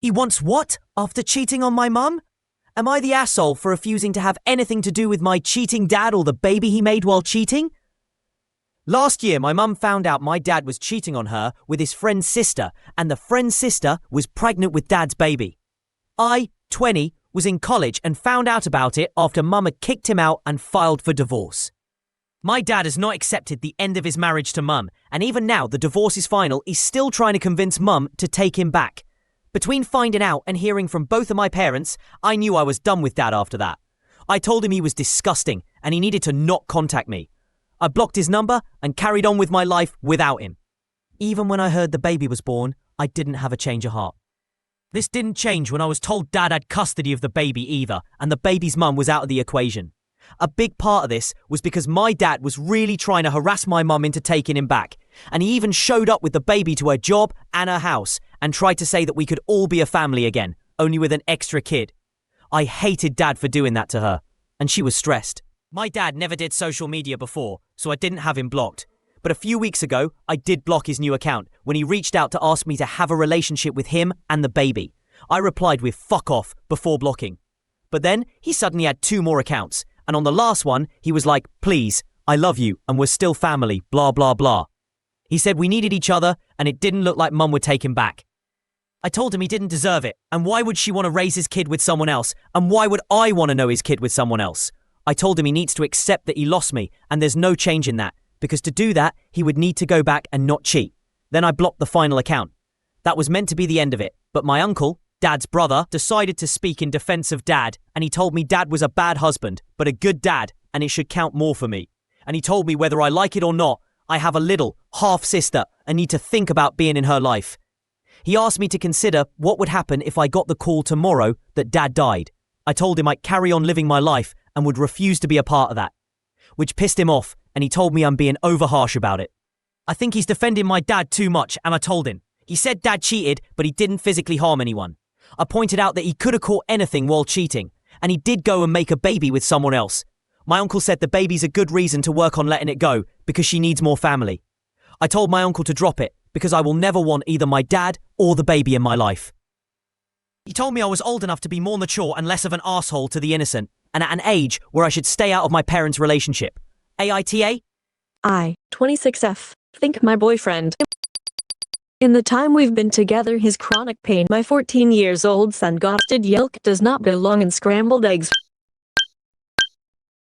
He wants what? After cheating on my mum? Am I the asshole for refusing to have anything to do with my cheating dad or the baby he made while cheating? Last year, my mum found out my dad was cheating on her with his friend's sister, and the friend's sister was pregnant with dad's baby. I, 20, was in college and found out about it after mum had kicked him out and filed for divorce. My dad has not accepted the end of his marriage to mum, and even now the divorce is final, he's still trying to convince mum to take him back. Between finding out and hearing from both of my parents, I knew I was done with dad after that. I told him he was disgusting and he needed to not contact me. I blocked his number and carried on with my life without him. Even when I heard the baby was born, I didn't have a change of heart. This didn't change when I was told dad had custody of the baby either, and the baby's mum was out of the equation. A big part of this was because my dad was really trying to harass my mum into taking him back, and he even showed up with the baby to her job and her house and tried to say that we could all be a family again, only with an extra kid. I hated dad for doing that to her, and she was stressed. My dad never did social media before, so I didn't have him blocked. But a few weeks ago, I did block his new account when he reached out to ask me to have a relationship with him and the baby. I replied with "fuck off" before blocking. But then he suddenly had 2 more accounts, and on the last one, he was like, "Please, I love you and we're still family, blah blah blah." He said we needed each other and it didn't look like mum would take him back. I told him he didn't deserve it, and why would she want to raise his kid with someone else, and why would I want to know his kid with someone else? I told him he needs to accept that he lost me, and there's no change in that, because to do that, he would need to go back and not cheat. Then I blocked the final account. That was meant to be the end of it, but my uncle, dad's brother, decided to speak in defense of dad, and he told me dad was a bad husband, but a good dad, and it should count more for me. And he told me whether I like it or not, I have a little half-sister and need to think about being in her life. He asked me to consider what would happen if I got the call tomorrow that dad died. I told him I'd carry on living my life and would refuse to be a part of that, which pissed him off, and he told me I'm being over harsh about it. I think he's defending my dad too much, and I told him. He said dad cheated, but he didn't physically harm anyone. I pointed out that he could have caught anything while cheating, and he did go and make a baby with someone else. My uncle said the baby's a good reason to work on letting it go, because she needs more family. I told my uncle to drop it, because I will never want either my dad or the baby in my life. He told me I was old enough to be more mature and less of an asshole to the innocent, and at an age where I should stay out of my parents' relationship. AITAH? I, 26F, think my boyfriend. In the time we've been together, his chronic pain, my 14 years old son ghosted yolk does not belong in scrambled eggs.